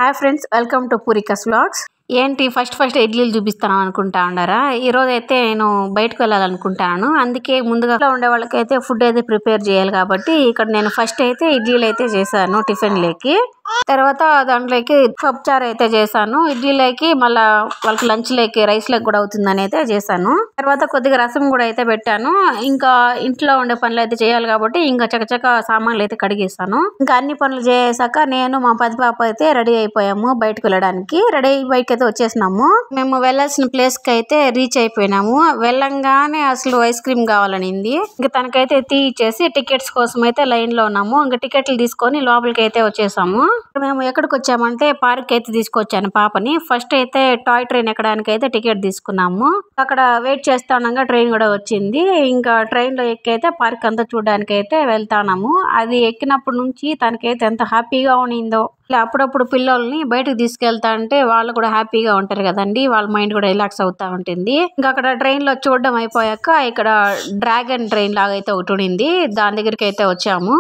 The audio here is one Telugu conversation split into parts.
హాయ్ ఫ్రెండ్స్, వెల్కమ్ టు పూరికాస్ వ్లాగ్స్. ఏంటి ఫస్ట్ ఇడ్లీలు చూపిస్తాను అనుకుంటా ఉన్నారా? ఈ రోజు అయితే నేను బయటకు వెళ్ళాలనుకుంటాను. అందుకే ముందుగా ఉండే వాళ్ళకైతే ఫుడ్ అయితే ప్రిపేర్ చేయాలి కాబట్టి ఇక్కడ నేను ఫస్ట్ అయితే ఇడ్లీలు అయితే చేశాను టిఫిన్ లేకి. తర్వాత దాంట్లోకి పప్పుచారు అయితే చేశాను. ఇడ్లీలోకి మళ్ళా వాళ్ళకి లంచ్ లేకి రైస్ లేకి కూడా అవుతుందని అయితే చేశాను. తర్వాత కొద్దిగా రసం కూడా అయితే పెట్టాను. ఇంకా ఇంట్లో ఉండే పనులు అయితే చేయాలి కాబట్టి ఇంకా చకచక సామాన్లు అయితే కడిగేస్తాను. ఇంకా అన్ని పనులు చేసాక నేను మా పెద్ద పాప అయితే రెడీ అయిపోయాము బయటకు వెళ్ళడానికి. రెడీ అయ్యి బయటకు అయితే వచ్చేసినాము. మేము వెళ్ళాల్సిన ప్లేస్ కి అయితే రీచ్ అయిపోయినాము. వెళ్ళంగానే అసలు ఐస్ క్రీమ్ కావాలనింది. ఇంకా తనకైతే ఇచ్చేసి టికెట్స్ కోసం అయితే లైన్ లో ఉన్నాము. ఇంకా టికెట్లు తీసుకొని లోపలికి అయితే వచ్చేసాము. మేము ఎక్కడికి వచ్చామంటే పార్క్ అయితే తీసుకొచ్చాను పాపని. ఫస్ట్ అయితే టాయ్ ట్రైన్ ఎక్కడానికి అయితే టికెట్ తీసుకున్నాము. అక్కడ వెయిట్ చేస్తా ఉండగా ట్రైన్ కూడా వచ్చింది. ఇంకా ట్రైన్ లో ఎక్కి అయితే పార్క్ అంతా చూడడానికి అయితే వెళ్తాము. అది ఎక్కినప్పటి నుంచి తనకైతే ఎంత హ్యాపీగా ఉన్నిందో. అప్పుడప్పుడు పిల్లల్ని బయటకు తీసుకెళ్తా అంటే వాళ్ళు కూడా హ్యాపీగా ఉంటారు కదండి. వాళ్ళ మైండ్ కూడా రిలాక్స్ అవుతా ఉంటుంది. ఇంకా అక్కడ ట్రైన్ లో చూడడం అయిపోయాక ఇక్కడ డ్రాగన్ ట్రైన్ లాగా అయితే ఒకటి ఉండింది. దాని దగ్గరికి అయితే వచ్చాము.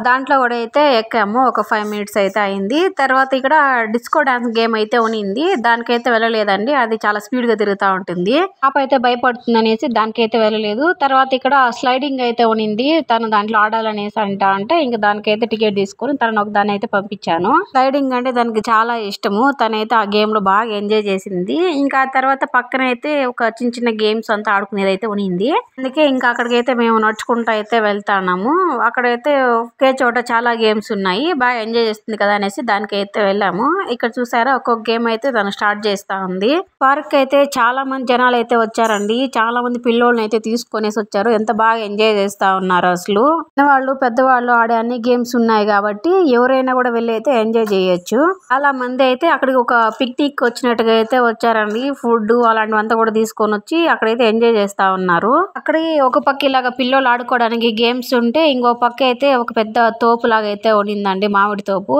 దాంట్లో కూడా అయితే ఎక్కాము. ఒక 5 minutes అయితే అయింది. తర్వాత ఇక్కడ డిస్కో డాన్స్ గేమ్ అయితే ఉన్నింది. దానికైతే వెళ్ళలేదండి. అది చాలా స్పీడ్ గా తిరుగుతా ఉంటుంది. పాప అయితే భయపడుతుంది అనేసి దానికైతే వెళ్ళలేదు. తర్వాత ఇక్కడ స్లైడింగ్ అయితే ఉన్నింది. తను దాంట్లో ఆడాలనేసి అంటే ఇంకా దానికైతే టికెట్ తీసుకొని తనను ఒక దాన్ని అయితే పంపించాను. స్లైడింగ్ అంటే దానికి చాలా ఇష్టము. తనైతే ఆ గేమ్ లో బాగా ఎంజాయ్ చేసింది. ఇంకా తర్వాత పక్కన అయితే ఒక చిన్న గేమ్స్ అంతా ఆడుకునేది అయితే ఉన్నింది. అందుకే ఇంకా అక్కడికైతే మేము నడుచుకుంటూ అయితే వెళ్తాము. అక్కడైతే ఒకే చోట చాలా గేమ్స్ ఉన్నాయి. బాగా ఎంజాయ్ చేస్తుంది కదా అనేసి దానికైతే వెళ్ళాము. ఇక్కడ చూసారా ఒక్కొక్క గేమ్ అయితే తను స్టార్ట్ చేస్తా ఉంది. పార్క్ అయితే చాలా మంది జనాలు అయితే వచ్చారండి. చాలా మంది పిల్లోళ్ళని అయితే తీసుకొనేసి వచ్చారు. ఎంత బాగా ఎంజాయ్ చేస్తా ఉన్నారు అసలు. చిన్నవాళ్ళు పెద్దవాళ్ళు ఆడే అన్ని గేమ్స్ ఉన్నాయి కాబట్టి ఎవరైనా కూడా వెళ్ళి అయితే ఎంజాయ్ చేయొచ్చు. చాలా మంది అయితే అక్కడికి ఒక పిక్నిక్ వచ్చినట్టుగా అయితే వచ్చారండి. ఫుడ్ అలాంటివంతా కూడా తీసుకొని వచ్చి అక్కడైతే ఎంజాయ్ చేస్తా ఉన్నారు. అక్కడ ఒక పక్క ఇలాగా పిల్లలు ఆడుకోవడానికి గేమ్స్ ఉంటే ఇంకో పక్క అయితే ఒక పెద్ద తోపు లాగా అయితే ఉండిందండి, మామిడి తోపు.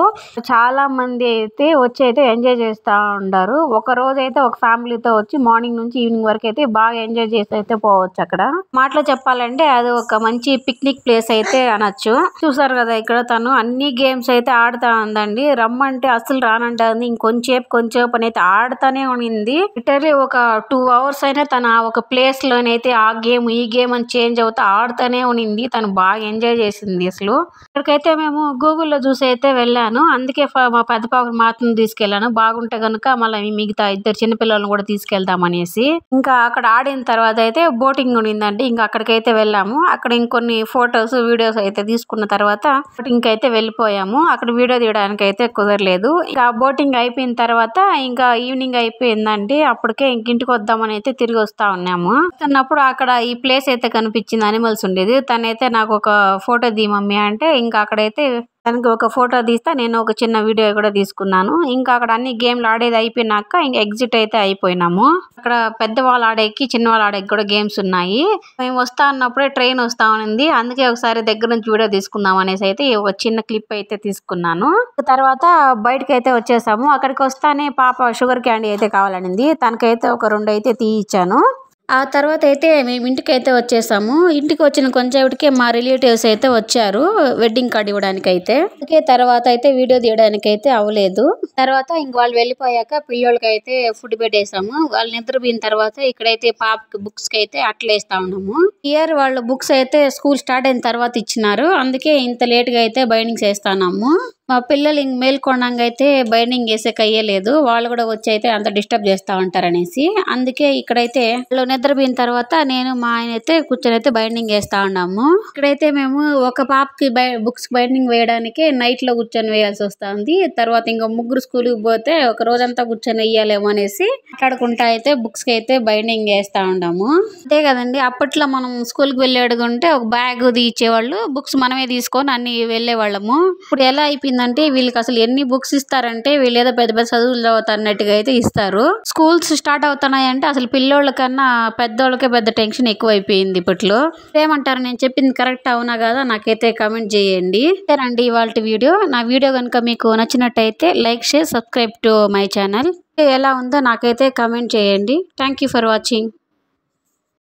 చాలా మంది అయితే వచ్చి అయితే ఎంజాయ్ చేస్తా ఉంటారు. ఒక రోజు అయితే ఒక ఫ్యామిలీతో వచ్చి మార్నింగ్ నుంచి ఈవినింగ్ వరకు అయితే బాగా ఎంజాయ్ చేసి అయితే పోవచ్చు. అక్కడ మాటలో చెప్పాలంటే అది ఒక మంచి పిక్నిక్ ప్లేస్ అయితే అనొచ్చు. చూసారు కదా ఇక్కడ తను అన్ని గేమ్స్ అయితే ఆడుతా ఉందండి. రమ్మంటే అసలు రానంటుంది. ఇంకొంచేపు అని అయితే ఆడుతానే ఉన్నింది. లిటరలీ ఒక 2 hours అయినా తన ఒక ప్లేస్ లోనైతే ఆ గేమ్ ఈ గేమ్ అని చేంజ్ అవుతా ఆడుతానే ఉన్నింది. తను బాగా ఎంజాయ్ చేసింది అసలు. ఇక్కడికైతే మేము గూగుల్లో చూసి అయితే వెళ్ళాను. అందుకే మా పెద్ద పాపను మాత్రం తీసుకెళ్ళాను. బాగుంటే గనుక మళ్ళీ మిగతా 2 చిన్నపిల్లలను కూడా తీసుకెళ్దాం అనేసి. ఇంకా అక్కడ ఆడిన తర్వాత అయితే బోటింగ్ ఉన్నిందండి. ఇంకా అక్కడికైతే వెళ్ళాము. అక్కడ ఇంకొన్ని ఫొటోస్ వీడియోస్ అయితే తీసుకున్న తర్వాత బోటింగ్ అయితే వెళ్ళిపోయాము. అక్కడ వీడియో తీయడానికి అయితే కుదరలేదు. ఇంకా బోటింగ్ అయిపోయిన తర్వాత ఇంకా ఈవినింగ్ అయిపోయిందండి. అప్పటికే ఇంటికి వద్దామని అయితే తిరిగి వస్తా ఉన్నాము. అన్నప్పుడు అక్కడ ఈ ప్లేస్ అయితే కనిపించింది, అనిమల్స్ ఉండేది. తనైతే నాకు ఒక ఫోటో తీ మమ్మీ అంటే ఇంకా అక్కడైతే తనకి ఒక ఫోటో తీస్తా నేను ఒక చిన్న వీడియో కూడా తీసుకున్నాను. ఇంకా అక్కడ అన్ని గేమ్లు ఆడేది అయిపోయినాక ఇంకా ఎగ్జిట్ అయితే అయిపోయినాము. అక్కడ పెద్దవాళ్ళు ఆడేకి చిన్నవాళ్ళు ఆడేకి కూడా గేమ్స్ ఉన్నాయి. మేము వస్తా అన్నప్పుడే ట్రైన్ వస్తా ఉంది. అందుకే ఒకసారి దగ్గర నుంచి వీడియో తీసుకుందాం అనేసి అయితే ఒక చిన్న క్లిప్ అయితే తీసుకున్నాను. తర్వాత బయటకి అయితే వచ్చేసాము. అక్కడికి వస్తానే పాప షుగర్ క్యాండీ అయితే కావాలనింది. తనకైతే ఒక 2 అయితే తీయిచ్చాను. ఆ తర్వాత అయితే మేము ఇంటికి అయితే వచ్చేసాము. ఇంటికి వచ్చిన కొంచెంసేపటికే మా రిలేటివ్స్ అయితే వచ్చారు వెడ్డింగ్ కార్డ్ ఇవ్వడానికి అయితే. అందుకే తర్వాత అయితే వీడియో తీయడానికి అయితే అవ్వలేదు. తర్వాత ఇంక వాళ్ళు వెళ్ళిపోయాక పిల్లలకి అయితే ఫుడ్ పెట్టేసాము. వాళ్ళు నిద్రపోయిన తర్వాత ఇక్కడైతే పాపకి బుక్స్ కి అయితే అట్లేస్తా ఉన్నాము. ఇయర్ వాళ్ళు బుక్స్ అయితే స్కూల్ స్టార్ట్ అయిన తర్వాత ఇచ్చినారు. అందుకే ఇంత లేట్ గా అయితే బైండింగ్స్ వేస్తున్నాము. మా పిల్లలు ఇంక మేల్కొండంగా అయితే బైండింగ్ వేసేకి అయ్యలేదు. వాళ్ళు కూడా వచ్చి అయితే అంత డిస్టర్బ్ చేస్తా ఉంటారనేసి. అందుకే ఇక్కడైతే వాళ్ళు నిద్రపోయిన తర్వాత నేను మా ఆయన అయితే కూర్చొని అయితే బైండింగ్ వేస్తా ఉన్నాము. ఇక్కడైతే మేము ఒక పాపకి బుక్స్ బైండింగ్ వేయడానికి నైట్ లో కూర్చొని వేయాల్సి వస్తుంది. తర్వాత ఇంకా ముగ్గురు స్కూల్కి పోతే ఒక రోజంతా కూర్చొని వేయాలేమో అనేసి మాట్లాడుకుంటా అయితే బుక్స్ కి అయితే బైండింగ్ వేస్తా ఉన్నాము. అంతే కదండి, అప్పట్లో మనం స్కూల్ కి వెళ్ళి అడుగుంటే ఒక బ్యాగ్ ఇచ్చేవాళ్ళు, బుక్స్ మనమే తీసుకొని అన్ని వెళ్లే వాళ్ళము. ఇప్పుడు ఎలా అయిపోయింది అంటే వీళ్ళకి అసలు ఎన్ని బుక్స్ ఇస్తారంటే వీళ్ళు ఏదో పెద్ద పెద్ద చదువులు చదువుతున్నట్టుగా అయితే ఇస్తారు. స్కూల్స్ స్టార్ట్ అవుతున్నాయంటే అసలు పిల్లోళ్ళ కన్నా పెద్దోళ్ళకే పెద్ద టెన్షన్ ఎక్కువ అయిపోయింది ఇప్పట్లో. ఏమంటారు, నేను చెప్పింది కరెక్ట్ అవునా కదా నాకైతే కామెంట్ చేయండి. అంతేనండి ఇవాళ వీడియో. నా వీడియో కనుక మీకు నచ్చినట్టయితే like, share, subscribe to my channel. ఎలా ఉందో నాకైతే కామెంట్ చేయండి. Thank you for watching.